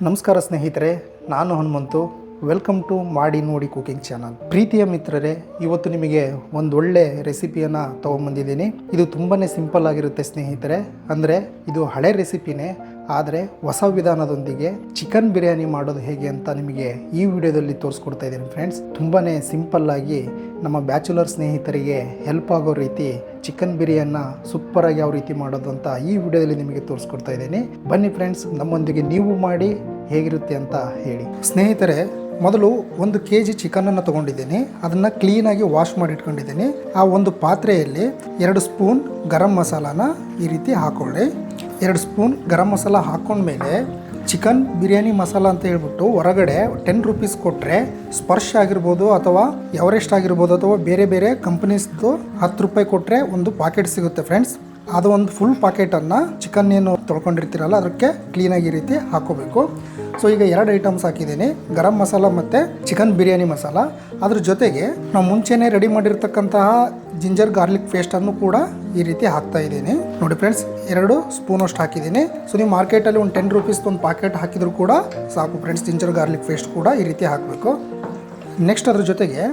ನಮಸ್ಕಾರ ಸ್ನೇಹಿತರೆ, ನಾನು ಹನುಮಂತು. ವೆಲ್ಕಮ್ ಟು ಮಾಡಿ ನೋಡಿ ಕುಕಿಂಗ್ ಚಾನಲ್. ಪ್ರೀತಿಯ ಮಿತ್ರರೇ, ಇವತ್ತು ನಿಮಗೆ ಒಂದು ಒಳ್ಳೆ ರೆಸಿಪಿಯನ್ನು ತೊಗೊಂಬಂದಿದ್ದೀನಿ. ಇದು ತುಂಬಾ ಸಿಂಪಲ್ ಆಗಿರುತ್ತೆ ಸ್ನೇಹಿತರೆ. ಅಂದರೆ ಇದು ಹಳೆ ರೆಸಿಪಿನೇ, ಆದರೆ ಹೊಸ ವಿಧಾನದೊಂದಿಗೆ ಚಿಕನ್ ಬಿರಿಯಾನಿ ಮಾಡೋದು ಹೇಗೆ ಅಂತ ನಿಮಗೆ ಈ ವಿಡಿಯೋದಲ್ಲಿ ತೋರಿಸ್ಕೊಡ್ತಾ ಇದ್ದೀನಿ ಫ್ರೆಂಡ್ಸ್. ತುಂಬಾ ಸಿಂಪಲ್ಲಾಗಿ ನಮ್ಮ ಬ್ಯಾಚುಲರ್ ಸ್ನೇಹಿತರಿಗೆ ಹೆಲ್ಪ್ ಆಗೋ ರೀತಿ ಚಿಕನ್ ಬಿರಿಯಾನಿನ ಸೂಪರಾಗಿ ಯಾವ ರೀತಿ ಮಾಡೋದು ಅಂತ ಈ ವಿಡಿಯೋದಲ್ಲಿ ನಿಮಗೆ ತೋರಿಸ್ಕೊಡ್ತಾ ಇದ್ದೀನಿ. ಬನ್ನಿ ಫ್ರೆಂಡ್ಸ್, ನಮ್ಮೊಂದಿಗೆ ನೀವು ಮಾಡಿ ಹೇಗಿರುತ್ತೆ ಅಂತ ಹೇಳಿ. ಸ್ನೇಹಿತರೆ, ಮೊದಲು 1 kg ಚಿಕನನ್ನು ತೊಗೊಂಡಿದ್ದೀನಿ. ಅದನ್ನು ಕ್ಲೀನಾಗಿ ವಾಶ್ ಮಾಡಿ ಇಟ್ಕೊಂಡಿದ್ದೀನಿ. ಆ ಒಂದು ಪಾತ್ರೆಯಲ್ಲಿ 2 ಸ್ಪೂನ್ ಗರಂ ಮಸಾಲಾನ ಈ ರೀತಿ ಹಾಕೊಳ್ಳಿ. 2 ಸ್ಪೂನ್ ಗರಂ ಮಸಾಲ ಹಾಕೊಂಡ್ಮೇಲೆ ಚಿಕನ್ ಬಿರಿಯಾನಿ ಮಸಾಲ ಅಂತ ಹೇಳ್ಬಿಟ್ಟು ಹೊರಗಡೆ 10 ರೂಪೀಸ್ ಕೊಟ್ಟರೆ ಸ್ಪರ್ಶ್ ಆಗಿರ್ಬೋದು ಅಥವಾ ಎವರೆಸ್ಟ್ ಆಗಿರ್ಬೋದು ಅಥವಾ ಬೇರೆ ಬೇರೆ ಕಂಪನೀಸ್ದು 10 ರೂಪಾಯಿ ಕೊಟ್ಟರೆ ಒಂದು ಪಾಕೆಟ್ ಸಿಗುತ್ತೆ ಫ್ರೆಂಡ್ಸ್. ಅದು ಒಂದು ಫುಲ್ ಪಾಕೆಟನ್ನು ಚಿಕನ್ ಏನು ತೊಳ್ಕೊಂಡಿರ್ತೀರಲ್ಲ ಅದಕ್ಕೆ ಕ್ಲೀನಾಗಿ ಈ ರೀತಿ ಹಾಕೋಬೇಕು. ಸೊ ಈಗ 2 ಐಟಮ್ಸ್ ಹಾಕಿದ್ದೀನಿ, ಗರಂ ಮಸಾಲ ಮತ್ತು ಚಿಕನ್ ಬಿರಿಯಾನಿ ಮಸಾಲ. ಅದ್ರ ಜೊತೆಗೆ ನಾವು ಮುಂಚೆನೇ ರೆಡಿ ಮಾಡಿರ್ತಕ್ಕಂತಹ ಜಿಂಜರ್ ಗಾರ್ಲಿಕ್ ಪೇಸ್ಟನ್ನು ಕೂಡ ಈ ರೀತಿ ಹಾಕ್ತಾ ಇದ್ದೀನಿ. ನೋಡಿ ಫ್ರೆಂಡ್ಸ್, 2 ಸ್ಪೂನ್ ಅಷ್ಟು ಹಾಕಿದ್ದೀನಿ. ಸೊ ನೀವು ಮಾರ್ಕೆಟಲ್ಲಿ ಒಂದು 10 ರೂಪೀಸ್ ಒಂದು ಪ್ಯಾಕೆಟ್ ಹಾಕಿದ್ರು ಕೂಡ ಸಾಕು ಫ್ರೆಂಡ್ಸ್. ಜಿಂಜರ್ ಗಾರ್ಲಿಕ್ ಪೇಸ್ಟ್ ಕೂಡ ಈ ರೀತಿ ಹಾಕಬೇಕು. ನೆಕ್ಸ್ಟ್ ಅದ್ರ ಜೊತೆಗೆ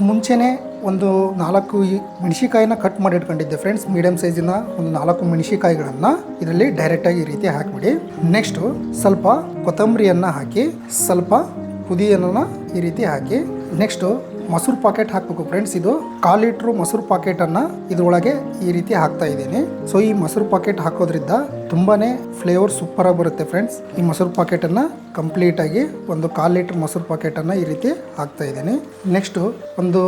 ಮುಂಚೆನೇ ಒಂದು 4 ಮೆಣಸಿಕಾಯಿನ ಕಟ್ ಮಾಡಿ ಇಟ್ಕೊಂಡಿದ್ದೆ ಫ್ರೆಂಡ್ಸ್. ಮೀಡಿಯಮ್ ಸೈಜಿನ ಒಂದು 4 ಮೆಣಸಿಕಾಯಿಗಳನ್ನು ಇದರಲ್ಲಿ ಡೈರೆಕ್ಟಾಗಿ ಈ ರೀತಿ ಹಾಕಿಬಿಡಿ. ನೆಕ್ಸ್ಟು ಸ್ವಲ್ಪ ಕೊತ್ತಂಬರಿಯನ್ನು ಹಾಕಿ, ಸ್ವಲ್ಪ ಪುದೀನನ ಈ ರೀತಿ ಹಾಕಿ, ನೆಕ್ಸ್ಟು ಮೊಸರು ಪಾಕೆಟ್ ಹಾಕಬೇಕು ಫ್ರೆಂಡ್ಸ್. ಇದು 1/4 ಲೀಟ್ರು ಮೊಸರು ಪಾಕೆಟನ್ನು ಇದರೊಳಗೆ ಈ ರೀತಿ ಹಾಕ್ತಾ ಇದ್ದೀನಿ. ಸೊ ಈ ಮೊಸರು ಪಾಕೆಟ್ ಹಾಕೋದ್ರಿಂದ ತುಂಬಾ ಫ್ಲೇವರ್ ಸೂಪರಾಗಿ ಬರುತ್ತೆ ಫ್ರೆಂಡ್ಸ್. ಈ ಮೊಸರು ಪಾಕೆಟನ್ನು ಕಂಪ್ಲೀಟಾಗಿ ಒಂದು 1/4 ಲೀಟ್ರ್ ಮೊಸರು ಪಾಕೆಟನ್ನು ಈ ರೀತಿ ಹಾಕ್ತಾ ಇದ್ದೀನಿ. ನೆಕ್ಸ್ಟು ಒಂದು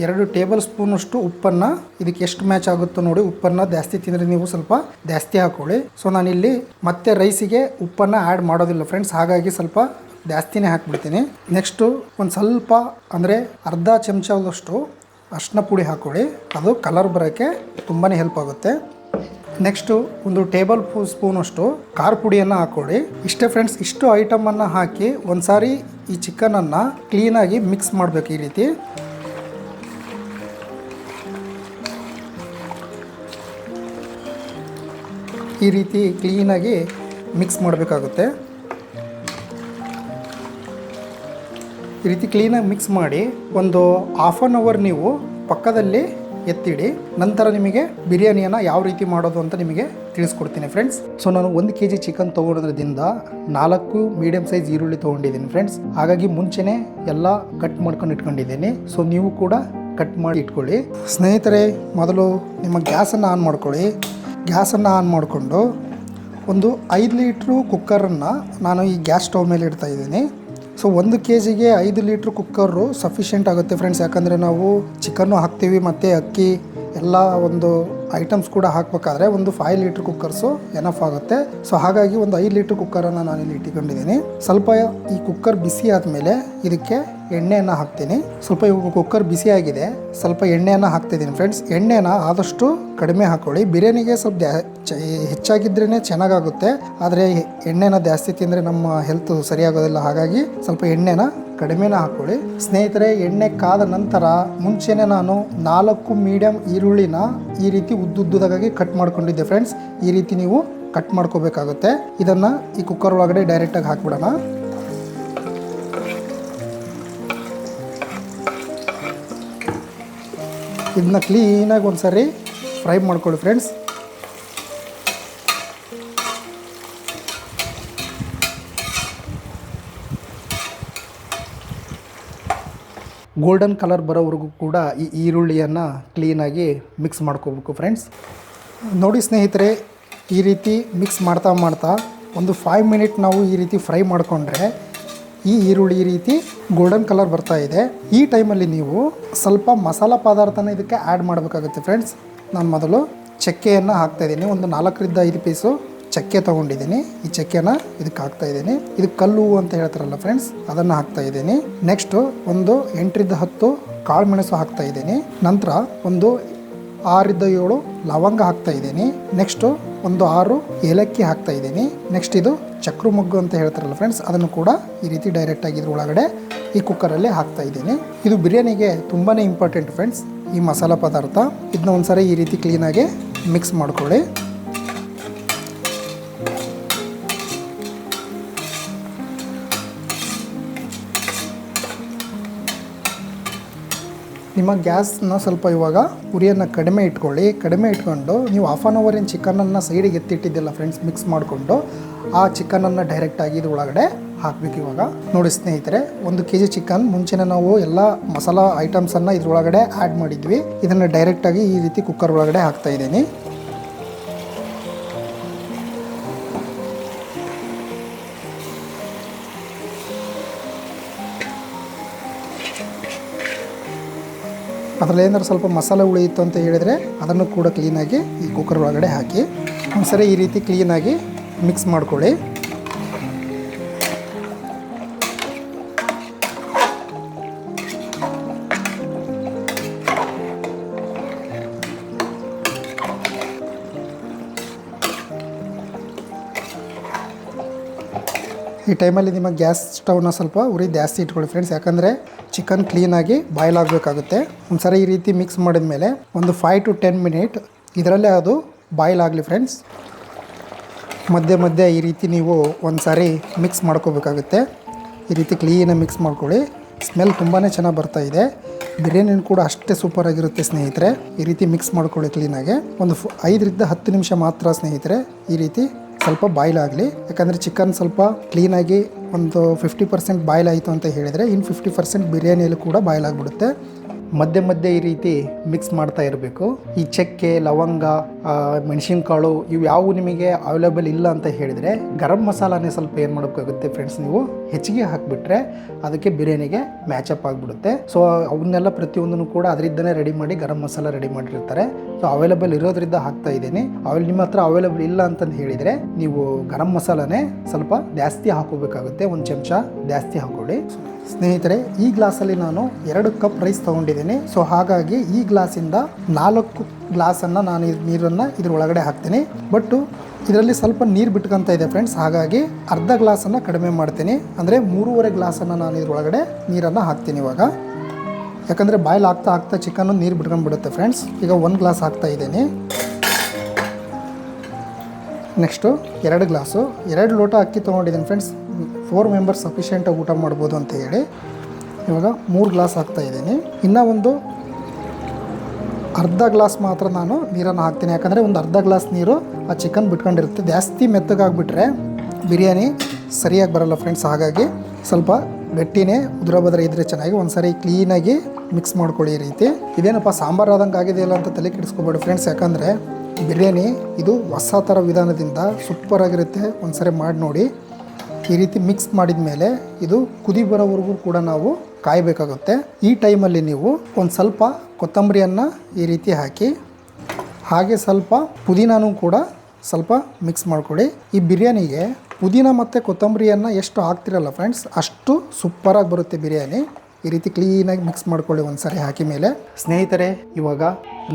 2 ಟೇಬಲ್ ಸ್ಪೂನ್ ಅಷ್ಟು ಉಪ್ಪನ್ನು, ಇದಕ್ಕೆ ಎಷ್ಟು ಮ್ಯಾಚ್ ಆಗುತ್ತೋ ನೋಡಿ, ಉಪ್ಪನ್ನು ಜಾಸ್ತಿ ತಿಂದರೆ ನೀವು ಸ್ವಲ್ಪ ಜಾಸ್ತಿ ಹಾಕೊಳ್ಳಿ. ಸೊ ನಾನಿಲ್ಲಿ ಮತ್ತೆ ರೈಸಿಗೆ ಉಪ್ಪನ್ನು ಆ್ಯಡ್ ಮಾಡೋದಿಲ್ಲ ಫ್ರೆಂಡ್ಸ್, ಹಾಗಾಗಿ ಸ್ವಲ್ಪ ಜಾಸ್ತಿನೇ ಹಾಕ್ಬಿಡ್ತೀನಿ. ನೆಕ್ಸ್ಟು ಒಂದು ಸ್ವಲ್ಪ ಅಂದರೆ ಅರ್ಧ ಚಮಚದಷ್ಟು ಅರಿಶಿನ ಪುಡಿ ಹಾಕ್ಕೊಳ್ಳಿ. ಅದು ಕಲರ್ ಬರೋಕ್ಕೆ ತುಂಬಾ ಹೆಲ್ಪ್ ಆಗುತ್ತೆ. ನೆಕ್ಸ್ಟು ಒಂದು ಟೇಬಲ್ ಸ್ಪೂನಷ್ಟು ಖಾರ ಪುಡಿಯನ್ನು ಹಾಕ್ಕೊಳ್ಳಿ. ಇಷ್ಟೇ ಫ್ರೆಂಡ್ಸ್. ಇಷ್ಟು ಐಟಮನ್ನು ಹಾಕಿ ಒಂದು ಸಾರಿ ಈ ಚಿಕನನ್ನು ಕ್ಲೀನಾಗಿ ಮಿಕ್ಸ್ ಮಾಡಬೇಕು. ಈ ರೀತಿ ಕ್ಲೀನಾಗಿ ಮಿಕ್ಸ್ ಮಾಡಬೇಕಾಗುತ್ತೆ. ಈ ರೀತಿ ಕ್ಲೀನಾಗಿ ಮಿಕ್ಸ್ ಮಾಡಿ ಒಂದು 1/2 ಅವರ್ ನೀವು ಪಕ್ಕದಲ್ಲಿ ಎತ್ತಿಡಿ. ನಂತರ ನಿಮಗೆ ಬಿರಿಯಾನಿಯನ್ನು ಯಾವ ರೀತಿ ಮಾಡೋದು ಅಂತ ನಿಮಗೆ ತಿಳಿಸ್ಕೊಡ್ತೀನಿ ಫ್ರೆಂಡ್ಸ್. ಸೊ ನಾನು 1 kg ಚಿಕನ್ ತೊಗೊಳೋದ್ರಿಂದ 4 ಮೀಡಿಯಮ್ ಸೈಜ್ ಈರುಳ್ಳಿ ತೊಗೊಂಡಿದ್ದೀನಿ ಫ್ರೆಂಡ್ಸ್. ಹಾಗಾಗಿ ಮುಂಚೆನೇ ಎಲ್ಲ ಕಟ್ ಮಾಡ್ಕೊಂಡು ಇಟ್ಕೊಂಡಿದ್ದೀನಿ. ಸೊ ನೀವು ಕೂಡ ಕಟ್ ಮಾಡಿ ಇಟ್ಕೊಳ್ಳಿ. ಸ್ನೇಹಿತರೆ, ಮೊದಲು ನಿಮ್ಮ ಗ್ಯಾಸನ್ನು ಆನ್ ಮಾಡ್ಕೊಳ್ಳಿ. ಗ್ಯಾಸನ್ನು ಆನ್ ಮಾಡಿಕೊಂಡು ಒಂದು 5 ಲೀಟ್ರು ಕುಕ್ಕರನ್ನು ನಾನು ಈ ಗ್ಯಾಸ್ ಸ್ಟವ್ ಮೇಲೆ ಇಡ್ತಾ ಇದ್ದೀನಿ. ಸೊ 1 kgಗೆ 5 ಲೀಟ್ರ್ ಕುಕ್ಕರು ಸಫಿಷಿಯೆಂಟ್ ಆಗುತ್ತೆ ಫ್ರೆಂಡ್ಸ್. ಯಾಕಂದರೆ ನಾವು ಚಿಕನ್ನು ಹಾಕ್ತೀವಿ ಮತ್ತು ಅಕ್ಕಿ ಎಲ್ಲ ಒಂದು ಐಟಮ್ಸ್ ಕೂಡ ಹಾಕಬೇಕಾದ್ರೆ ಒಂದು 5 ಲೀಟ್ರ್ ಕುಕ್ಕರ್ಸು ಎನಫ್ ಆಗುತ್ತೆ. ಸೊ ಹಾಗಾಗಿ ಒಂದು 5 ಲೀಟ್ರ್ ಕುಕ್ಕರನ್ನು ನಾನಿಲ್ಲಿ ಇಟ್ಕೊಂಡಿದ್ದೀನಿ. ಸ್ವಲ್ಪ ಈ ಕುಕ್ಕರ್ ಬಿಸಿ ಆದಮೇಲೆ ಇದಕ್ಕೆ ಎಣ್ಣೆಯನ್ನು ಹಾಕ್ತೀನಿ. ಸ್ವಲ್ಪ ಇವಾಗ ಕುಕ್ಕರ್ ಬಿಸಿ ಆಗಿದೆ, ಸ್ವಲ್ಪ ಎಣ್ಣೆಯನ್ನು ಹಾಕ್ತಿದ್ದೀನಿ ಫ್ರೆಂಡ್ಸ್. ಎಣ್ಣೆನ ಆದಷ್ಟು ಕಡಿಮೆ ಹಾಕ್ಕೊಳ್ಳಿ. ಬಿರಿಯಾನಿಗೆ ಸ್ವಲ್ಪ ಹೆಚ್ಚಾಗಿದ್ರೇ ಚೆನ್ನಾಗಾಗುತ್ತೆ, ಆದರೆ ಎಣ್ಣೆನ ಜಾಸ್ತಿ ತಿಂದರೆ ನಮ್ಮ ಹೆಲ್ತ್ ಸರಿಯಾಗೋದಿಲ್ಲ. ಹಾಗಾಗಿ ಸ್ವಲ್ಪ ಎಣ್ಣೆನ ಕಡಿಮೆನ ಹಾಕ್ಕೊಳ್ಳಿ. ಸ್ನೇಹಿತರೆ, ಎಣ್ಣೆ ಕಾದ ನಂತರ ಮುಂಚೆನೇ ನಾನು 4 ಮೀಡಿಯಮ್ ಈರುಳ್ಳಿನ ಈ ರೀತಿ ಉದ್ದುದ್ದದಾಗಿ ಕಟ್ ಮಾಡ್ಕೊಂಡಿದ್ದೆ ಫ್ರೆಂಡ್ಸ್. ಈ ರೀತಿ ನೀವು ಕಟ್ ಮಾಡ್ಕೋಬೇಕಾಗುತ್ತೆ. ಇದನ್ನು ಈ ಕುಕ್ಕರ್ ಒಳಗಡೆ ಡೈರೆಕ್ಟಾಗಿ ಹಾಕ್ಬಿಡೋಣ. ಇದನ್ನ ಕ್ಲೀನಾಗಿ ಒಂದು ಸಾರಿ ಫ್ರೈ ಮಾಡ್ಕೊಳ್ಳಿ ಫ್ರೆಂಡ್ಸ್. ಗೋಲ್ಡನ್ ಕಲರ್ ಬರೋವರೆಗೂ ಕೂಡ ಈ ಈರುಳ್ಳಿಯನ್ನು ಕ್ಲೀನಾಗಿ ಮಿಕ್ಸ್ ಮಾಡ್ಕೋಬೇಕು ಫ್ರೆಂಡ್ಸ್. ನೋಡಿ ಸ್ನೇಹಿತರೆ, ಈ ರೀತಿ ಮಿಕ್ಸ್ ಮಾಡ್ತಾ ಒಂದು 5 ಮಿನಿಟ್ ನಾವು ಈ ರೀತಿ ಫ್ರೈ ಮಾಡಿಕೊಂಡ್ರೆ ಈ ಈರುಳ್ಳಿ ಈ ರೀತಿ ಗೋಲ್ಡನ್ ಕಲರ್ ಬರ್ತಾ ಇದೆ. ಈ ಟೈಮಲ್ಲಿ ನೀವು ಸ್ವಲ್ಪ ಮಸಾಲ ಪದಾರ್ಥನ ಇದಕ್ಕೆ ಆ್ಯಡ್ ಮಾಡಬೇಕಾಗುತ್ತೆ ಫ್ರೆಂಡ್ಸ್. ನಾನು ಮೊದಲು ಚಕ್ಕೆಯನ್ನು ಹಾಕ್ತಾಯಿದ್ದೀನಿ. ಒಂದು 4ರಿಂದ 5 ಪೀಸು ಚಕ್ಕೆ ತೊಗೊಂಡಿದ್ದೀನಿ. ಈ ಚಕ್ಕೆನ ಇದಕ್ಕೆ ಹಾಕ್ತಾಯಿದ್ದೀನಿ. ಇದು ಕಲ್ಲು ಅಂತ ಹೇಳ್ತಾರಲ್ಲ ಫ್ರೆಂಡ್ಸ್, ಅದನ್ನು ಹಾಕ್ತಾಯಿದ್ದೀನಿ. ನೆಕ್ಸ್ಟು ಒಂದು 8ರಿಂದ 10 ಕಾಳು ಮೆಣಸು ಹಾಕ್ತಾಯಿದ್ದೀನಿ. ನಂತರ ಒಂದು 6ರಿಂದ 7 ಲವಂಗ ಹಾಕ್ತಾಯಿದ್ದೀನಿ. ನೆಕ್ಸ್ಟು ಒಂದು 6 ಏಲಕ್ಕಿ ಹಾಕ್ತಾಯಿದ್ದೀನಿ. ನೆಕ್ಸ್ಟ್ ಇದು ಚಕ್ರ ಮೊಗ್ಗು ಅಂತ ಹೇಳ್ತಾರಲ್ಲ ಫ್ರೆಂಡ್ಸ್, ಅದನ್ನು ಕೂಡ ಈ ರೀತಿ ಡೈರೆಕ್ಟಾಗಿ ಇದ್ರ ಒಳಗಡೆ ಈ ಕುಕ್ಕರಲ್ಲಿ ಹಾಕ್ತಾಯಿದ್ದೀನಿ. ಇದು ಬಿರಿಯಾನಿಗೆ ತುಂಬಾ ಇಂಪಾರ್ಟೆಂಟ್ ಫ್ರೆಂಡ್ಸ್, ಈ ಮಸಾಲ ಪದಾರ್ಥ. ಇದನ್ನ ಒಂದ್ಸರಿ ಈ ರೀತಿ ಕ್ಲೀನಾಗಿ ಮಿಕ್ಸ್ ಮಾಡ್ಕೊಳ್ಳಿ. ನಿಮ್ಮ ಗ್ಯಾಸ್ನ ಸ್ವಲ್ಪ ಇವಾಗ ಉರಿಯನ್ನು ಕಡಿಮೆ ಇಟ್ಕೊಳ್ಳಿ. ಕಡಿಮೆ ಇಟ್ಕೊಂಡು ನೀವು ಹಾಫ್ ಆನ್ ಅವರ್ ಏನು ಚಿಕನನ್ನು ಸೈಡಿಗೆ ಎತ್ತಿಟ್ಟಿದ್ದಿಲ್ಲ ಫ್ರೆಂಡ್ಸ್, ಮಿಕ್ಸ್ ಮಾಡಿಕೊಂಡು ಆ ಚಿಕನನ್ನು ಡೈರೆಕ್ಟಾಗಿ ಇದು ಒಳಗಡೆ ಹಾಕಬೇಕು. ಇವಾಗ ನೋಡಿ ಸ್ನೇಹಿತರೆ, 1 kg ಚಿಕನ್ ಮುಂಚೆನೇ ನಾವು ಎಲ್ಲ ಮಸಾಲ ಐಟಮ್ಸನ್ನು ಇದ್ರೊಳಗಡೆ ಆ್ಯಡ್ ಮಾಡಿದ್ವಿ. ಇದನ್ನು ಡೈರೆಕ್ಟಾಗಿ ಈ ರೀತಿ ಕುಕ್ಕರ್ ಒಳಗಡೆ ಹಾಕ್ತಾ ಇದ್ದೀನಿ. ಅದರಲ್ಲಿ ಏನಾದ್ರು ಸ್ವಲ್ಪ ಮಸಾಲೆ ಉಳಿಯಿತು ಅಂತ ಹೇಳಿದರೆ ಅದನ್ನು ಕೂಡ ಕ್ಲೀನಾಗಿ ಈ ಕುಕ್ಕರ್ ಒಳಗಡೆ ಹಾಕಿ ಒಂದ್ಸರಿ ಈ ರೀತಿ ಕ್ಲೀನಾಗಿ ಮಿಕ್ಸ್ ಮಾಡ್ಕೊಳ್ಳಿ. ಈ ಟೈಮಲ್ಲಿ ನಿಮ್ಮ ಗ್ಯಾಸ್ ಸ್ಟವ್ನ ಸ್ವಲ್ಪ ಉರಿ ಜಾಸ್ತಿ ಇಟ್ಕೊಳ್ಳಿ ಫ್ರೆಂಡ್ಸ್, ಯಾಕಂದರೆ ಚಿಕನ್ ಕ್ಲೀನಾಗಿ ಬಾಯ್ಲ್ ಆಗಬೇಕಾಗುತ್ತೆ. ಒಂದ್ಸರಿ ಈ ರೀತಿ ಮಿಕ್ಸ್ ಮಾಡಿದ ಮೇಲೆ ಒಂದು 5 to 10 ಮಿನಿಟ್ ಇದರಲ್ಲೇ ಅದು ಬಾಯ್ಲ್ ಆಗಲಿ ಫ್ರೆಂಡ್ಸ್. ಮಧ್ಯೆ ಮಧ್ಯೆ ಈ ರೀತಿ ನೀವು ಒಂದು ಸಾರಿ ಮಿಕ್ಸ್ ಮಾಡ್ಕೋಬೇಕಾಗುತ್ತೆ. ಈ ರೀತಿ ಕ್ಲೀನಾಗಿ ಮಿಕ್ಸ್ ಮಾಡ್ಕೊಳ್ಳಿ. ಸ್ಮೆಲ್ ತುಂಬಾ ಚೆನ್ನಾಗಿ ಬರ್ತಾಯಿದೆ. ಬಿರಿಯಾನಿ ಕೂಡ ಅಷ್ಟೇ ಸೂಪರಾಗಿರುತ್ತೆ ಸ್ನೇಹಿತರೆ. ಈ ರೀತಿ ಮಿಕ್ಸ್ ಮಾಡ್ಕೊಳ್ಳಿ ಕ್ಲೀನಾಗಿ. ಒಂದು 5 ರಿಂದ 10 ನಿಮಿಷ ಮಾತ್ರ ಸ್ನೇಹಿತರೆ ಈ ರೀತಿ ಸ್ವಲ್ಪ ಬಾಯ್ಲ್ ಆಗಲಿ. ಯಾಕಂದರೆ ಚಿಕನ್ ಸ್ವಲ್ಪ ಕ್ಲೀನಾಗಿ ಒಂದು 50% ಬಾಯ್ಲ್ ಆಯಿತು ಅಂತ ಹೇಳಿದರೆ ಇನ್ನು 50% ಬಿರಿಯಾನಿಯಲ್ಲಿ ಕೂಡ ಬಾಯ್ಲ್ ಆಗಿಬಿಡುತ್ತೆ. ಮಧ್ಯೆ ಮಧ್ಯೆ ಈ ರೀತಿ ಮಿಕ್ಸ್ ಮಾಡ್ತಾ ಇರಬೇಕು. ಈ ಚಕ್ಕೆ, ಲವಂಗ, ಮೆಣಸಿನಕಾಳು ಇವು ಯಾವ ನಿಮಗೆ ಅವೈಲೇಬಲ್ ಇಲ್ಲ ಅಂತ ಹೇಳಿದರೆ ಗರಂ ಮಸಾಲಾನೇ ಸ್ವಲ್ಪ ಏನು ಮಾಡಬೇಕಾಗುತ್ತೆ ಫ್ರೆಂಡ್ಸ್, ನೀವು ಹೆಚ್ಚಿಗೆ ಹಾಕಿಬಿಟ್ರೆ ಅದಕ್ಕೆ ಬಿರಿಯಾನಿಗೆ ಮ್ಯಾಚಪ್ ಆಗಿಬಿಡುತ್ತೆ. ಸೊ ಅವನ್ನೆಲ್ಲ ಪ್ರತಿಯೊಂದನ್ನು ಕೂಡ ಅದರಿಂದನೇ ರೆಡಿ ಮಾಡಿ ಗರಂ ಮಸಾಲ ರೆಡಿ ಮಾಡಿರ್ತಾರೆ. ಸೊ ಅವೈಲೇಬಲ್ ಇರೋದ್ರಿಂದ ಹಾಕ್ತಾ ಇದ್ದೀನಿ. ನಿಮ್ಮ ಹತ್ರ ಅವೈಲೇಬಲ್ ಇಲ್ಲ ಅಂತಂದು ಹೇಳಿದರೆ ನೀವು ಗರಂ ಮಸಾಲಾನೇ ಸ್ವಲ್ಪ ಜಾಸ್ತಿ ಹಾಕೋಬೇಕಾಗುತ್ತೆ. 1 ಚಮಚ ಜಾಸ್ತಿ ಹಾಕೊಳ್ಳಿ ಸ್ನೇಹಿತರೆ. ಈ ಗ್ಲಾಸಲ್ಲಿ ನಾನು 2 ಕಪ್ ರೈಸ್ ತೊಗೊಂಡಿದ್ದೀನಿ. ಸೊ ಹಾಗಾಗಿ ಈ ಗ್ಲಾಸಿಂದ 4 ಗ್ಲಾಸನ್ನು ನಾನು ನೀರನ್ನು ಇದ್ರೊಳಗಡೆ ಹಾಕ್ತೀನಿ. ಬಟ್ಟು ಇದರಲ್ಲಿ ಸ್ವಲ್ಪ ನೀರು ಬಿಟ್ಕೊತ ಇದೆ ಫ್ರೆಂಡ್ಸ್, ಹಾಗಾಗಿ ಅರ್ಧ ಗ್ಲಾಸನ್ನು ಕಡಿಮೆ ಮಾಡ್ತೀನಿ. ಅಂದರೆ 3.5 ಗ್ಲಾಸನ್ನು ನಾನು ಇದ್ರೊಳಗಡೆ ನೀರನ್ನು ಹಾಕ್ತೀನಿ ಇವಾಗ. ಯಾಕಂದರೆ ಬಾಯ್ಲ್ ಆಗ್ತಾ ಚಿಕನ್ನು ನೀರು ಬಿಟ್ಕೊಂಡ್ಬಿಡುತ್ತೆ ಫ್ರೆಂಡ್ಸ್. ಈಗ 1 ಗ್ಲಾಸ್ ಹಾಕ್ತಾ ಇದ್ದೀನಿ. ನೆಕ್ಸ್ಟು 2 ಗ್ಲಾಸು 2 ಲೋಟ ಅಕ್ಕಿ ತೊಗೊಂಡಿದ್ದೀನಿ ಫ್ರೆಂಡ್ಸ್. 4 ಮೆಂಬರ್ಸ್ ಸಫಿಷಿಯೆಂಟಾಗಿ ಊಟ ಮಾಡ್ಬೋದು ಅಂತ ಹೇಳಿ ಇವಾಗ 3 ಗ್ಲಾಸ್ ಹಾಕ್ತಾಯಿದ್ದೀನಿ. ಇನ್ನೂ ಒಂದು ಅರ್ಧ ಗ್ಲಾಸ್ ಮಾತ್ರ ನಾನು ನೀರನ್ನು ಹಾಕ್ತೀನಿ. ಯಾಕಂದರೆ ಒಂದು ಅರ್ಧ ಗ್ಲಾಸ್ ನೀರು ಆ ಚಿಕನ್ ಬಿಟ್ಕೊಂಡಿರುತ್ತೆ. ಜಾಸ್ತಿ ಮೆತ್ತಗಾಗ್ಬಿಟ್ರೆ ಬಿರಿಯಾನಿ ಸರಿಯಾಗಿ ಬರೋಲ್ಲ ಫ್ರೆಂಡ್ಸ್. ಹಾಗಾಗಿ ಸ್ವಲ್ಪ ಗಟ್ಟಿನೇ ಉದುರ ಬದ್ರ ಇದ್ದರೆ ಚೆನ್ನಾಗಿ. ಒಂದು ಸಾರಿ ಕ್ಲೀನಾಗಿ ಮಿಕ್ಸ್ ಮಾಡ್ಕೊಳ್ಳಿ ಈ ರೀತಿ. ಇದೇನಪ್ಪ ಸಾಂಬಾರು ಆದಂಗೆ ಆಗಿದೆಯಲ್ಲ ಅಂತ ತಲೆ ಕೆಡಿಸ್ಕೊಬೇಡಿ ಫ್ರೆಂಡ್ಸ್, ಯಾಕಂದರೆ ಬಿರಿಯಾನಿ ಇದು ಹೊಸ ಥರ ವಿಧಾನದಿಂದ ಸೂಪರಾಗಿರುತ್ತೆ. ಒಂದು ಸಾರಿ ಮಾಡಿ ನೋಡಿ. ಈ ರೀತಿ ಮಿಕ್ಸ್ ಮಾಡಿದ ಮೇಲೆ ಇದು ಕುದಿ ಬರೋವರೆಗೂ ಕೂಡ ನಾವು ಕಾಯಬೇಕಾಗುತ್ತೆ. ಈ ಟೈಮಲ್ಲಿ ನೀವು ಒಂದು ಸ್ವಲ್ಪ ಕೊತ್ತಂಬರಿಯನ್ನು ಈ ರೀತಿ ಹಾಕಿ, ಹಾಗೆ ಸ್ವಲ್ಪ ಪುದೀನೂ ಕೂಡ ಸ್ವಲ್ಪ ಮಿಕ್ಸ್ ಮಾಡ್ಕೊಳ್ಳಿ. ಈ ಬಿರಿಯಾನಿಗೆ ಪುದೀನ ಮತ್ತು ಕೊತ್ತಂಬರಿಯನ್ನು ಎಷ್ಟು ಹಾಕ್ತಿರಲ್ಲ ಫ್ರೆಂಡ್ಸ್ ಅಷ್ಟು ಸೂಪರಾಗಿ ಬರುತ್ತೆ ಬಿರಿಯಾನಿ. ಈ ರೀತಿ ಕ್ಲೀನಾಗಿ ಮಿಕ್ಸ್ ಮಾಡ್ಕೊಳ್ಳಿ ಒಂದು ಸಾರಿ ಹಾಕಿ ಮೇಲೆ. ಸ್ನೇಹಿತರೆ, ಇವಾಗ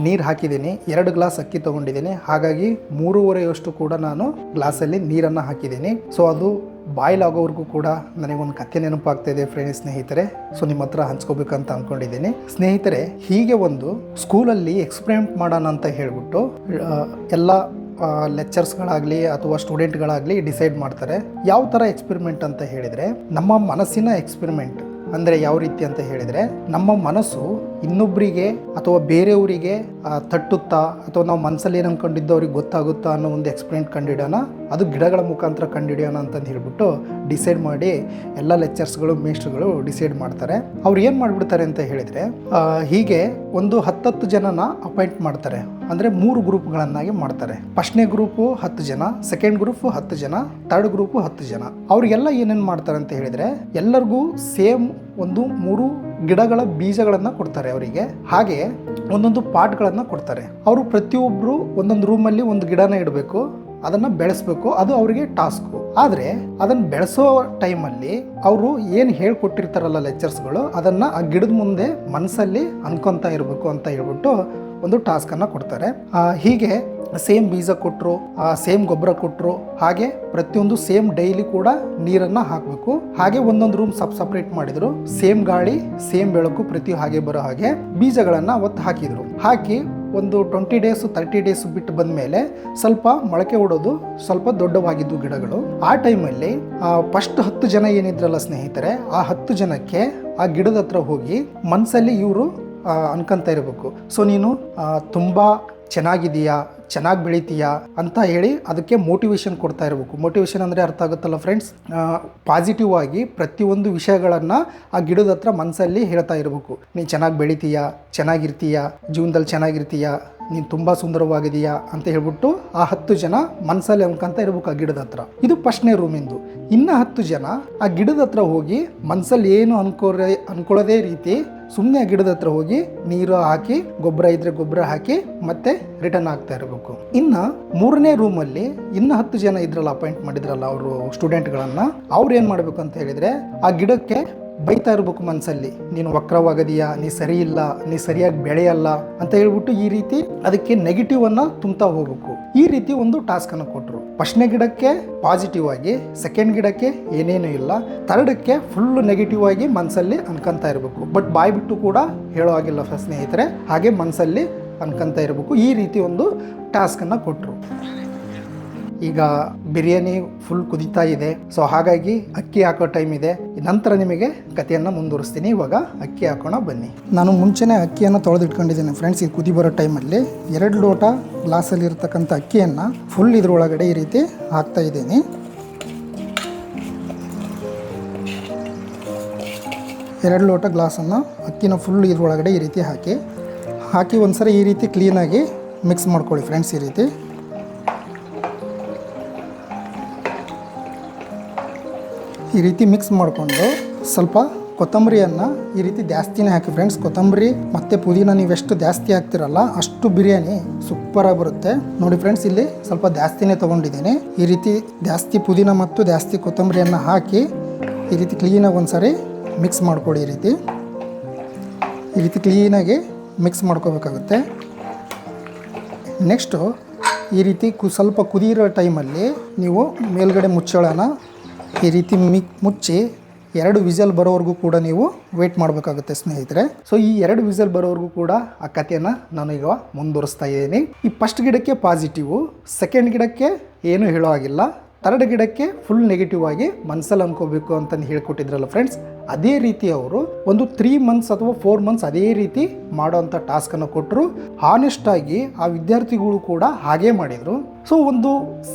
ನೀರು ಹಾಕಿದ್ದೀನಿ. 2 ಗ್ಲಾಸ್ ಅಕ್ಕಿ ತೊಗೊಂಡಿದ್ದೀನಿ. ಹಾಗಾಗಿ 3.5 ಕೂಡ ನಾನು ಗ್ಲಾಸಲ್ಲಿ ನೀರನ್ನು ಹಾಕಿದ್ದೀನಿ. ಸೊ ಅದು ಬಾಯ್ಲ್ ಆಗೋವರೆಗೂ ಕೂಡ ನನಗೊಂದು ಕಥೆ ನೆನಪಾಗ್ತಾಯಿದೆ ಫ್ರೆಂಡ್ಸ್ ಸ್ನೇಹಿತರೆ. ಸೊ ನಿಮ್ಮ ಹತ್ರ ಹಂಚ್ಕೋಬೇಕಂತ ಅಂದ್ಕೊಂಡಿದ್ದೀನಿ ಸ್ನೇಹಿತರೆ. ಹೀಗೆ ಒಂದು ಸ್ಕೂಲಲ್ಲಿ ಎಕ್ಸ್ಪೆರಿಮೆಂಟ್ ಮಾಡೋಣ ಅಂತ ಹೇಳಿಬಿಟ್ಟು ಎಲ್ಲ ಲೆಕ್ಚರ್ಸ್ಗಳಾಗಲಿ ಅಥವಾ ಸ್ಟೂಡೆಂಟ್ಗಳಾಗಲಿ ಡಿಸೈಡ್ ಮಾಡ್ತಾರೆ. ಯಾವ ಥರ ಎಕ್ಸ್ಪೆರಿಮೆಂಟ್ ಅಂತ ಹೇಳಿದರೆ ನಮ್ಮ ಮನಸ್ಸಿನ ಎಕ್ಸ್ಪೆರಿಮೆಂಟ್. ಅಂದರೆ ಯಾವ ರೀತಿ ಅಂತ ಹೇಳಿದರೆ, ನಮ್ಮ ಮನಸ್ಸು ಇನ್ನೊಬ್ಬರಿಗೆ ಅಥವಾ ಬೇರೆಯವರಿಗೆ ತಟ್ಟುತ್ತಾ ಅಥವಾ ನಾವು ಮನಸ್ಸಲ್ಲಿ ಏನು ಅಂದ್ಕೊಂಡಿದ್ದೋ ಅವ್ರಿಗೆ ಗೊತ್ತಾಗುತ್ತಾ ಅನ್ನೋ ಒಂದು ಎಕ್ಸ್ಪೆರಿಮೆಂಟ್ ಕಂಡುಹಿಡಿಯೋಣ. ಅದು ಗಿಡಗಳ ಮುಖಾಂತರ ಕಂಡುಹಿಡಿಯೋಣ ಅಂತಂದು ಹೇಳ್ಬಿಟ್ಟು ಡಿಸೈಡ್ ಮಾಡಿ ಎಲ್ಲ ಲೆಕ್ಚರ್ಸ್ಗಳು ಮೇಸ್ಟ್ರುಗಳು ಡಿಸೈಡ್ ಮಾಡ್ತಾರೆ. ಅವ್ರು ಏನು ಮಾಡಿಬಿಡ್ತಾರೆ ಅಂತ ಹೇಳಿದರೆ, ಹೀಗೆ ಒಂದು 10 ಜನನ ಅಪಾಯಿಂಟ್ ಮಾಡ್ತಾರೆ. ಅಂದರೆ 3 ಗ್ರೂಪ್ಗಳನ್ನಾಗಿ ಮಾಡ್ತಾರೆ. ಫಸ್ಟ್ನೇ ಗ್ರೂಪು 10 ಜನ, ಸೆಕೆಂಡ್ ಗ್ರೂಪು 10 ಜನ, ಥರ್ಡ್ ಗ್ರೂಪು 10 ಜನ. ಅವರಿಗೆಲ್ಲ ಏನೇನು ಮಾಡ್ತಾರೆ ಅಂತ ಹೇಳಿದರೆ, ಎಲ್ಲರಿಗೂ ಸೇಮ್ ಒಂದು 3 ಗಿಡಗಳ ಬೀಜಗಳನ್ನು ಕೊಡ್ತಾರೆ ಅವರಿಗೆ. ಹಾಗೆ ಒಂದೊಂದು ಪಾಟ್ಗಳನ್ನು ಕೊಡ್ತಾರೆ. ಅವರು ಪ್ರತಿಯೊಬ್ಬರು ಒಂದೊಂದು ರೂಮಲ್ಲಿ ಒಂದು ಗಿಡನ ಇಡಬೇಕು, ಅದನ್ನು ಬೆಳೆಸಬೇಕು. ಅದು ಅವರಿಗೆ ಟಾಸ್ಕು. ಆದರೆ ಅದನ್ನು ಬೆಳೆಸೋ ಟೈಮಲ್ಲಿ ಅವರು ಏನು ಹೇಳ್ಕೊಟ್ಟಿರ್ತಾರಲ್ಲ ಲೆಕ್ಚರ್ಸ್ಗಳು, ಅದನ್ನು ಆ ಗಿಡದ ಮುಂದೆ ಮನಸ್ಸಲ್ಲಿ ಅನ್ಕೊತಾ ಇರಬೇಕು ಅಂತ ಹೇಳ್ಬಿಟ್ಟು ಒಂದು ಟಾಸ್ಕನ್ನು ಕೊಡ್ತಾರೆ. ಹೀಗೆ ಸೇಮ್ ಬೀಜ ಕೊಟ್ಟರು, ಸೇಮ್ ಗೊಬ್ಬರ ಕೊಟ್ಟರು, ಹಾಗೆ ಪ್ರತಿಯೊಂದು ಸೇಮ್ ಡೈಲಿ ಕೂಡ ನೀರನ್ನು ಹಾಕಬೇಕು. ಹಾಗೆ ಒಂದೊಂದು ರೂಮ್ ಸಪ್ರೇಟ್ ಮಾಡಿದ್ರು. ಸೇಮ್ ಗಾಳಿ ಸೇಮ್ ಬೆಳಕು ಪ್ರತಿ ಹಾಗೆ ಬರೋ ಹಾಗೆ ಬೀಜಗಳನ್ನು ಅವತ್ತು ಹಾಕಿದರು. ಹಾಕಿ ಒಂದು 20 ಡೇಸು 30 ಡೇಸು ಬಿಟ್ಟು ಬಂದ ಮೇಲೆ ಸ್ವಲ್ಪ ಮೊಳಕೆ ಹೊಡೋದು, ಸ್ವಲ್ಪ ದೊಡ್ಡವಾಗಿದ್ದು ಗಿಡಗಳು. ಆ ಟೈಮಲ್ಲಿ ಫಸ್ಟ್ 10 ಜನ ಏನಿದ್ರಲ್ಲ ಸ್ನೇಹಿತರೆ, ಆ 10 ಜನಕ್ಕೆ ಆ ಗಿಡದ ಹತ್ರ ಹೋಗಿ ಮನಸ್ಸಲ್ಲಿ ಇವರು ಅನ್ಕೊಂತ ಇರಬೇಕು. ಸೊ ನೀನು ತುಂಬ ಚೆನ್ನಾಗಿದೆಯಾ, ಚೆನ್ನಾಗಿ ಬೆಳಿತೀಯಾ ಅಂತ ಹೇಳಿ ಅದಕ್ಕೆ ಮೋಟಿವೇಶನ್ ಕೊಡ್ತಾ ಇರಬೇಕು. ಮೋಟಿವೇಶನ್ ಅಂದರೆ ಅರ್ಥ ಆಗುತ್ತಲ್ಲ ಫ್ರೆಂಡ್ಸ್, ಪಾಸಿಟಿವ್ ಆಗಿ ಪ್ರತಿಯೊಂದು ವಿಷಯಗಳನ್ನು ಆ ಗಿಡದ ಹತ್ರ ಮನಸ್ಸಲ್ಲಿ ಹೇಳ್ತಾ ಇರಬೇಕು. ನೀನು ಚೆನ್ನಾಗಿ ಬೆಳಿತೀಯಾ, ಚೆನ್ನಾಗಿರ್ತೀಯಾ, ಜೀವನದಲ್ಲಿ ಚೆನ್ನಾಗಿರ್ತೀಯಾ, ನೀನು ತುಂಬ ಸುಂದರವಾಗಿದೆಯಾ ಅಂತ ಹೇಳ್ಬಿಟ್ಟು ಆ 10 ಜನ ಮನಸ್ಸಲ್ಲಿ ಅನ್ಕೊಂತ ಇರ್ಬೇಕು ಆ ಗಿಡದ ಹತ್ರ. ಇದು ಫಸ್ಟ್ನೇ ರೂಮಿಂದು. ಇನ್ನು 10 ಜನ ಆ ಗಿಡದ ಹತ್ರ ಹೋಗಿ ಮನಸ್ಸಲ್ಲಿ ಏನು ಅನ್ಕೊಳ್ಳೋದೇ ರೀತಿ ಸುಮ್ಮನೆ ಆ ಗಿಡದ ಹತ್ರ ಹೋಗಿ ನೀರು ಹಾಕಿ, ಗೊಬ್ಬರ ಇದ್ರೆ ಗೊಬ್ಬರ ಹಾಕಿ ಮತ್ತೆ ರಿಟರ್ನ್ ಆಗ್ತಾ ಇರಬೇಕು. ಇನ್ನು 3ನೇ ರೂಮಲ್ಲಿ ಇನ್ನು 10 ಜನ ಇದ್ರಲ್ಲ, ಅಪಾಯಿಂಟ್ ಮಾಡಿದ್ರಲ್ಲ ಅವರು ಸ್ಟೂಡೆಂಟ್ಗಳನ್ನು, ಅವ್ರು ಏನು ಮಾಡಬೇಕು ಅಂತ ಹೇಳಿದರೆ ಆ ಗಿಡಕ್ಕೆ ಬೈತಾ ಇರಬೇಕು ಮನಸ್ಸಲ್ಲಿ, ನೀನು ವಕ್ರವಾಗದೀಯಾ, ನೀ ಸರಿ ಇಲ್ಲ, ನೀ ಸರಿಯಾಗಿ ಬೆಳೆಯಲ್ಲ ಅಂತ ಹೇಳ್ಬಿಟ್ಟು ಈ ರೀತಿ ಅದಕ್ಕೆ ನೆಗೆಟಿವ್ ಅನ್ನ ತುಂಬ್ತಾ ಹೋಗ್ಬೇಕು. ಈ ರೀತಿ ಒಂದು ಟಾಸ್ಕ್ ಅನ್ನು ಕೊಟ್ಟರು. ಫಸ್ಟ್ನೇ ಗಿಡಕ್ಕೆ ಪಾಸಿಟಿವ್ ಆಗಿ, ಸೆಕೆಂಡ್ ಗಿಡಕ್ಕೆ ಏನೇನು ಇಲ್ಲ, ಥರ್ಡಕ್ಕೆ ಫುಲ್ ನೆಗೆಟಿವ್ ಆಗಿ ಮನಸ್ಸಲ್ಲಿ ಅನ್ಕೊಂತ ಇರಬೇಕು. ಬಟ್ ಬಾಯ್ ಬಿಟ್ಟು ಕೂಡ ಹೇಳೋ ಆಗಿಲ್ಲ ಸ್ನೇಹಿತರೆ, ಹಾಗೆ ಮನಸ್ಸಲ್ಲಿ ಅನ್ಕೊಂತ ಇರಬೇಕು. ಈ ರೀತಿ ಒಂದು ಟಾಸ್ಕ್ ಅನ್ನ ಕೊಟ್ಟರು. ಈಗ ಬಿರಿಯಾನಿ ಫುಲ್ ಕುದೀತಾ ಇದೆ. ಸೊ ಹಾಗಾಗಿ ಅಕ್ಕಿ ಹಾಕೋ ಟೈಮ್ ಇದೆ. ನಂತರ ನಿಮಗೆ ಕಥೆಯನ್ನು ಮುಂದುವರಿಸ್ತೀನಿ. ಇವಾಗ ಅಕ್ಕಿ ಹಾಕೋಣ ಬನ್ನಿ. ನಾನು ಮುಂಚೆನೇ ಅಕ್ಕಿಯನ್ನು ತೊಳೆದಿಟ್ಕೊಂಡಿದ್ದೀನಿ ಫ್ರೆಂಡ್ಸ್. ಈ ಕುದಿ ಬರೋ ಟೈಮಲ್ಲಿ 2 ಲೋಟ ಗ್ಲಾಸಲ್ಲಿ ಇರ್ತಕ್ಕಂಥ ಅಕ್ಕಿಯನ್ನು ಫುಲ್ ಇದ್ರೊಳಗಡೆ ಈ ರೀತಿ ಹಾಕ್ತಾ ಇದ್ದೀನಿ. 2 ಲೋಟ ಗ್ಲಾಸನ್ನು ಅಕ್ಕಿನ ಫುಲ್ ಇದ್ರೊಳಗಡೆ ಈ ರೀತಿ ಹಾಕಿ ಒಂದ್ಸರಿ ಈ ರೀತಿ ಕ್ಲೀನಾಗಿ ಮಿಕ್ಸ್ ಮಾಡ್ಕೊಳ್ಳಿ ಫ್ರೆಂಡ್ಸ್. ಈ ರೀತಿ ಮಿಕ್ಸ್ ಮಾಡಿಕೊಂಡು ಸ್ವಲ್ಪ ಕೊತ್ತಂಬರಿಯನ್ನು ಈ ರೀತಿ ಜಾಸ್ತಿನೇ ಹಾಕಿ ಫ್ರೆಂಡ್ಸ್. ಕೊತ್ತಂಬರಿ ಮತ್ತು ಪುದೀನ ನೀವೆಷ್ಟು ಜಾಸ್ತಿ ಹಾಕ್ತಿರಲ್ಲ ಅಷ್ಟು ಬಿರಿಯಾನಿ ಸೂಪರಾಗಿ ಬರುತ್ತೆ. ನೋಡಿ ಫ್ರೆಂಡ್ಸ್, ಇಲ್ಲಿ ಸ್ವಲ್ಪ ಜಾಸ್ತಿನೇ ತೊಗೊಂಡಿದ್ದೀನಿ. ಈ ರೀತಿ ಜಾಸ್ತಿ ಪುದೀನ ಮತ್ತು ಜಾಸ್ತಿ ಕೊತ್ತಂಬರಿಯನ್ನು ಹಾಕಿ ಈ ರೀತಿ ಕ್ಲೀನಾಗಿ ಒಂದ್ಸರಿ ಮಿಕ್ಸ್ ಮಾಡ್ಕೊಳ್ಳಿ. ಈ ರೀತಿ ಕ್ಲೀನಾಗಿ ಮಿಕ್ಸ್ ಮಾಡ್ಕೋಬೇಕಾಗುತ್ತೆ. ನೆಕ್ಸ್ಟು ಈ ರೀತಿ ಸ್ವಲ್ಪ ಕುದಿರೋ ಟೈಮಲ್ಲಿ ನೀವು ಮೇಲ್ಗಡೆ ಮುಚ್ಚಳನ ಈ ರೀತಿ ಮುಚ್ಚಿ 2 ವಿಸಲ್ ಬರೋವರೆಗೂ ಕೂಡ ನೀವು ವೇಟ್ ಮಾಡಬೇಕಾಗುತ್ತೆ ಸ್ನೇಹಿತರೆ. ಸೊ ಈ 2 ವಿಸಲ್ ಬರೋವರೆಗೂ ಕೂಡ ಆ ಕಥೆಯನ್ನು ನಾನು ಈಗ ಮುಂದುವರಿಸ್ತಾ ಇದ್ದೀನಿ. ಈ ಫಸ್ಟ್ ಗಿಡಕ್ಕೆ ಪಾಸಿಟಿವ್, ಸೆಕೆಂಡ್ ಗಿಡಕ್ಕೆ ಏನು ಹೇಳೋ ಆಗಿಲ್ಲ, ಥರ್ಡ್ ಗಿಡಕ್ಕೆ ಫುಲ್ ನೆಗೆಟಿವ್ ಆಗಿ ಮನಸ್ಸಲ್ಲಿ ಅನ್ಕೋಬೇಕು ಅಂತಂದು ಹೇಳ್ಕೊಟ್ಟಿದ್ರಲ್ಲ ಫ್ರೆಂಡ್ಸ್. ಅದೇ ರೀತಿ ಅವರು ಒಂದು 3 ಮಂತ್ಸ್ ಅಥವಾ 4 ಮಂತ್ಸ್ ಅದೇ ರೀತಿ ಮಾಡೋವಂಥ ಟಾಸ್ಕನ್ನು ಕೊಟ್ಟರು. ಹಾನೆಸ್ಟಾಗಿ ಆ ವಿದ್ಯಾರ್ಥಿಗಳು ಕೂಡ ಹಾಗೇ ಮಾಡಿದರು. ಸೊ ಒಂದು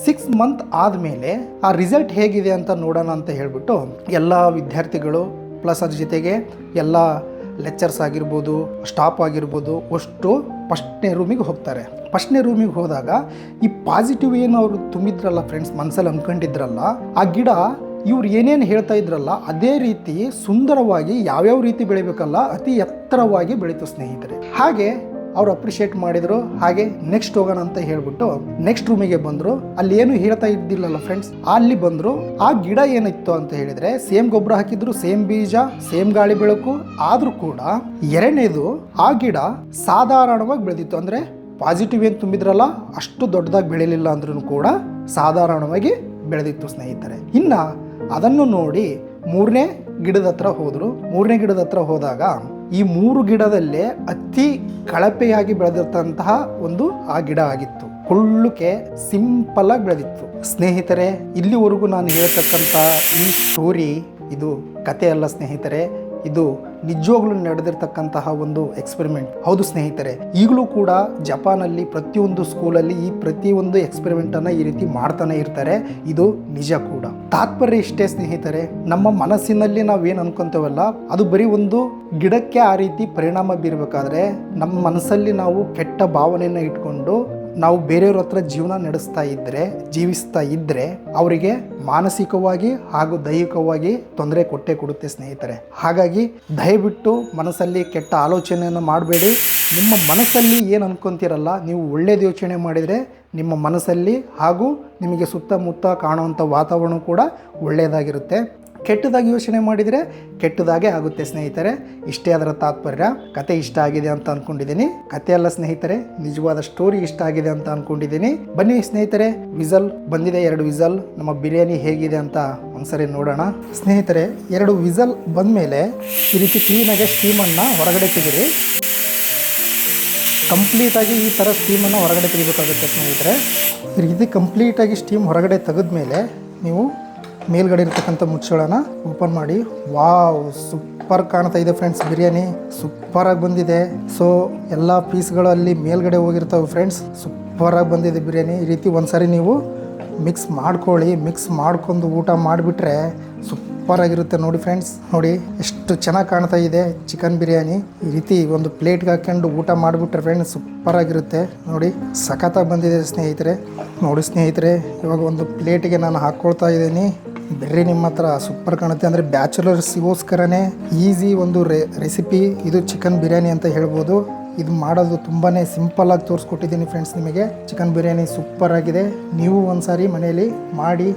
6 ಮಂತ್ ಆದಮೇಲೆ ಆ ರಿಸಲ್ಟ್ ಹೇಗಿದೆ ಅಂತ ನೋಡೋಣ ಅಂತ ಹೇಳಿಬಿಟ್ಟು ಎಲ್ಲ ವಿದ್ಯಾರ್ಥಿಗಳು ಪ್ಲಸ್ ಅದ್ರ ಜೊತೆಗೆ ಎಲ್ಲ ಲೆಕ್ಚರ್ಸ್ ಆಗಿರ್ಬೋದು, ಸ್ಟಾಫ್ ಆಗಿರ್ಬೋದು, ಅಷ್ಟು ಫಸ್ಟ್ನೇ ರೂಮಿಗೆ ಹೋಗ್ತಾರೆ. ಫಸ್ಟ್ನೇ ರೂಮಿಗೆ ಹೋದಾಗ ಈ ಪಾಸಿಟಿವ್ ಏನು ಅವರು ತುಂಬಿದ್ರಲ್ಲ ಫ್ರೆಂಡ್ಸ್, ಮನಸ್ಸಲ್ಲಿ ಅಂದ್ಕೊಂಡಿದ್ರಲ್ಲ, ಆ ಗಿಡ ಇವ್ರು ಏನೇನು ಹೇಳ್ತಾ ಇದ್ರಲ್ಲ ಅದೇ ರೀತಿ ಸುಂದರವಾಗಿ ಯಾವ್ಯಾವ ರೀತಿ ಬೆಳಿಬೇಕಲ್ಲ ಅತಿ ಎತ್ತರವಾಗಿ ಬೆಳೀತು ಸ್ನೇಹಿತರೆ. ಹಾಗೆ ಅವ್ರು ಅಪ್ರಿಷಿಯೇಟ್ ಮಾಡಿದರು. ಹಾಗೆ ನೆಕ್ಸ್ಟ್ ಹೋಗೋಣ ಅಂತ ಹೇಳ್ಬಿಟ್ಟು ನೆಕ್ಸ್ಟ್ ರೂಮಿಗೆ ಬಂದರು. ಅಲ್ಲಿ ಏನು ಹೇಳ್ತಾ ಇದ್ದಿಲ್ಲಲ್ಲ ಫ್ರೆಂಡ್ಸ್, ಅಲ್ಲಿ ಬಂದರು. ಆ ಗಿಡ ಏನಿತ್ತು ಅಂತ ಹೇಳಿದರೆ ಸೇಮ್ ಗೊಬ್ಬರ ಹಾಕಿದ್ರು, ಸೇಮ್ ಬೀಜ, ಸೇಮ್ ಗಾಳಿ ಬೆಳಕು, ಆದರೂ ಕೂಡ ಎರಡನೇದು ಆ ಗಿಡ ಸಾಧಾರಣವಾಗಿ ಬೆಳೆದಿತ್ತು. ಅಂದರೆ ಪಾಸಿಟಿವ್ ಏನು ತುಂಬಿದ್ರಲ್ಲ ಅಷ್ಟು ದೊಡ್ಡದಾಗಿ ಬೆಳೆಯಲಿಲ್ಲ ಅಂದ್ರೂ ಕೂಡ ಸಾಧಾರಣವಾಗಿ ಬೆಳೆದಿತ್ತು ಸ್ನೇಹಿತರೆ. ಇನ್ನು ಅದನ್ನು ನೋಡಿ 3ನೇ ಗಿಡದ ಹತ್ರ ಹೋದರು. 3ನೇ ಗಿಡದ ಹತ್ರ ಹೋದಾಗ ಈ 3 ಗಿಡದಲ್ಲೇ ಅತಿ ಕಳಪೆಯಾಗಿ ಬೆಳೆದಿರ್ತಂತಹ ಒಂದು ಆ ಗಿಡ ಆಗಿತ್ತು. ಕುಳ್ಳುಕೆ ಸಿಂಪಲ್ ಆಗಿ ಬೆಳೆದಿತ್ತು ಸ್ನೇಹಿತರೆ. ಇಲ್ಲಿವರೆಗೂ ನಾನು ಹೇಳ್ತಕ್ಕಂಥ ಈ ಸ್ಟೋರಿ ಇದು ಕತೆ ಅಲ್ಲ ಸ್ನೇಹಿತರೆ, ಇದು ನಿಜವಾಗ್ಲೂ ನಡೆದಿರ್ತಕ್ಕಂತಹ ಒಂದು ಎಕ್ಸ್ಪೆರಿಮೆಂಟ್. ಹೌದು ಸ್ನೇಹಿತರೆ, ಈಗಲೂ ಕೂಡ ಜಪಾನಲ್ಲಿ ಪ್ರತಿಯೊಂದು ಸ್ಕೂಲಲ್ಲಿ ಈ ಪ್ರತಿಯೊಂದು ಎಕ್ಸ್ಪೆರಿಮೆಂಟನ್ನು ಈ ರೀತಿ ಮಾಡ್ತಾನೆ ಇರ್ತಾರೆ. ಇದು ನಿಜ ಕೂಡ. ತಾತ್ಪರ್ಯ ಇಷ್ಟೇ ಸ್ನೇಹಿತರೆ, ನಮ್ಮ ಮನಸ್ಸಿನಲ್ಲಿ ನಾವೇನು ಅನ್ಕೊಂತೇವಲ್ಲ ಅದು ಬರೀ ಒಂದು ಗಿಡಕ್ಕೆ ಆ ರೀತಿ ಪರಿಣಾಮ ಬೀರಬೇಕಾದ್ರೆ ನಮ್ಮ ಮನಸ್ಸಲ್ಲಿ ನಾವು ಕೆಟ್ಟ ಭಾವನೆಯನ್ನು ಇಟ್ಕೊಂಡು ನಾವು ಬೇರೆಯವ್ರ ಹತ್ರ ಜೀವನ ಜೀವಿಸ್ತಾ ಇದ್ದರೆ ಅವರಿಗೆ ಮಾನಸಿಕವಾಗಿ ಹಾಗೂ ದೈಹಿಕವಾಗಿ ತೊಂದರೆ ಕೊಡುತ್ತೆ ಸ್ನೇಹಿತರೆ. ಹಾಗಾಗಿ ದಯವಿಟ್ಟು ಮನಸ್ಸಲ್ಲಿ ಕೆಟ್ಟ ಆಲೋಚನೆಯನ್ನು ಮಾಡಬೇಡಿ. ನಿಮ್ಮ ಮನಸ್ಸಲ್ಲಿ ಏನು ಅನ್ಕೊಂತೀರಲ್ಲ, ನೀವು ಒಳ್ಳೆಯದು ಯೋಚನೆ ಮಾಡಿದರೆ ನಿಮ್ಮ ಮನಸ್ಸಲ್ಲಿ ಹಾಗೂ ನಿಮಗೆ ಸುತ್ತಮುತ್ತ ಕಾಣುವಂಥ ವಾತಾವರಣ ಕೂಡ ಒಳ್ಳೆಯದಾಗಿರುತ್ತೆ. ಕೆಟ್ಟದಾಗಿ ಯೋಚನೆ ಮಾಡಿದರೆ ಕೆಟ್ಟದಾಗೆ ಆಗುತ್ತೆ ಸ್ನೇಹಿತರೆ. ಇಷ್ಟೇ ಅದರ ತಾತ್ಪರ್ಯ. ಕತೆ ಇಷ್ಟ ಆಗಿದೆ ಅಂತ ಅಂದ್ಕೊಂಡಿದ್ದೀನಿ. ಕತೆ ಅಲ್ಲ ಸ್ನೇಹಿತರೆ, ನಿಜವಾದ ಸ್ಟೋರಿ ಇಷ್ಟ ಆಗಿದೆ ಅಂತ ಅಂದ್ಕೊಂಡಿದ್ದೀನಿ. ಬನ್ನಿ ಸ್ನೇಹಿತರೆ, ವಿಸಲ್ ಬಂದಿದೆ, 2 ವಿಸಲ್. ನಮ್ಮ ಬಿರಿಯಾನಿ ಹೇಗಿದೆ ಅಂತ ಒಂದ್ಸರಿ ನೋಡೋಣ ಸ್ನೇಹಿತರೆ. 2 ವಿಸಲ್ ಬಂದಮೇಲೆ ಈ ರೀತಿ ಕ್ಲೀನಾಗಿ ಸ್ಟೀಮನ್ನು ಹೊರಗಡೆ ತೆಗೀರಿ. ಕಂಪ್ಲೀಟಾಗಿ ಈ ಥರ ಸ್ಟೀಮನ್ನು ಹೊರಗಡೆ ತೆಗಿಬೇಕಾಗುತ್ತೆ ಸ್ನೇಹಿತರೆ. ಈ ರೀತಿ ಕಂಪ್ಲೀಟಾಗಿ ಸ್ಟೀಮ್ ಹೊರಗಡೆ ತೆಗೆದ್ಮೇಲೆ ನೀವು ಮೇಲ್ಗಡೆ ಇರ್ತಕ್ಕಂಥ ಮುಚ್ಚಳನ ಓಪನ್ ಮಾಡಿ, ವಾವ್ ಸೂಪರ್ ಕಾಣ್ತಾ ಇದೆ ಫ್ರೆಂಡ್ಸ್. ಬಿರಿಯಾನಿ ಸೂಪರಾಗಿ ಬಂದಿದೆ. ಸೊ ಎಲ್ಲ ಪೀಸ್ಗಳು ಅಲ್ಲಿ ಮೇಲ್ಗಡೆ ಹೋಗಿರ್ತಾವೆ ಫ್ರೆಂಡ್ಸ್. ಸೂಪರಾಗಿ ಬಂದಿದೆ ಬಿರಿಯಾನಿ. ಈ ರೀತಿ ಒಂದ್ಸರಿ ನೀವು ಮಿಕ್ಸ್ ಮಾಡ್ಕೊಳ್ಳಿ. ಮಿಕ್ಸ್ ಮಾಡ್ಕೊಂಡು ಊಟ ಮಾಡಿಬಿಟ್ರೆ ಸೂಪರಾಗಿರುತ್ತೆ ನೋಡಿ ಫ್ರೆಂಡ್ಸ್. ನೋಡಿ ಎಷ್ಟು ಚೆನ್ನಾಗಿ ಕಾಣ್ತಾ ಇದೆ ಚಿಕನ್ ಬಿರಿಯಾನಿ. ಈ ರೀತಿ ಒಂದು ಪ್ಲೇಟ್ಗೆ ಹಾಕ್ಕೊಂಡು ಊಟ ಮಾಡಿಬಿಟ್ರೆ ಫ್ರೆಂಡ್ಸ್ ಸೂಪರಾಗಿರುತ್ತೆ. ನೋಡಿ ಸಖತ್ತಾಗಿ ಬಂದಿದೆ ಸ್ನೇಹಿತರೆ. ನೋಡಿ ಸ್ನೇಹಿತರೆ, ಇವಾಗ ಒಂದು ಪ್ಲೇಟಿಗೆ ನಾನು ಹಾಕ್ಕೊಳ್ತಾ ಇದ್ದೀನಿ. ಬರ್ರಿ ನಿಮ್ಮ ಹತ್ರ ಸೂಪರ್ ಕಾಣುತ್ತೆ. ಅಂದರೆ ಬ್ಯಾಚುಲರ್ಸ್ಗೋಸ್ಕರನೇ ಈಸಿ ಒಂದು ರೆಸಿಪಿ ಇದು ಚಿಕನ್ ಬಿರಿಯಾನಿ ಅಂತ ಹೇಳ್ಬೋದು. ಇದು ಮಾಡೋದು ತುಂಬಾ ಸಿಂಪಲ್ಲಾಗಿ ತೋರಿಸ್ಕೊಟ್ಟಿದ್ದೀನಿ ಫ್ರೆಂಡ್ಸ್ ನಿಮಗೆ. ಚಿಕನ್ ಬಿರಿಯಾನಿ ಸೂಪರ್ ಆಗಿದೆ. ನೀವು ಒಂದ್ಸಾರಿ ಮನೆಯಲ್ಲಿ ಮಾಡಿ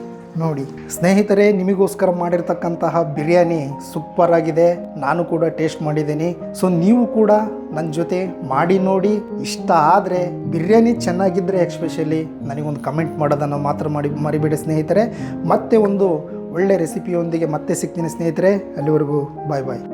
ನೋಡಿ ಸ್ನೇಹಿತರೆ. ನಿಮಗೋಸ್ಕರ ಮಾಡಿರ್ತಕ್ಕಂತಹ ಬಿರಿಯಾನಿ ಸೂಪರ್ ಆಗಿದೆ. ನಾನು ಕೂಡ ಟೇಸ್ಟ್ ಮಾಡಿದ್ದೀನಿ. ಸೊ ನೀವು ಕೂಡ ನನ್ನ ಜೊತೆ ಮಾಡಿ ನೋಡಿ. ಇಷ್ಟ ಆದರೆ ಬಿರಿಯಾನಿ ಚೆನ್ನಾಗಿದ್ದರೆ ಎಸ್ಪೆಷಲಿ ನನಗೊಂದು ಕಮೆಂಟ್ ಮಾಡೋದನ್ನು ಮಾತ್ರ ಮರಿಬೇಡಿ ಸ್ನೇಹಿತರೆ. ಮತ್ತೆ ಒಂದು ಒಳ್ಳೆ ರೆಸಿಪಿಯೊಂದಿಗೆ ಮತ್ತೆ ಸಿಗ್ತೀನಿ ಸ್ನೇಹಿತರೆ. ಅಲ್ಲಿವರೆಗೂ ಬಾಯ್ ಬಾಯ್.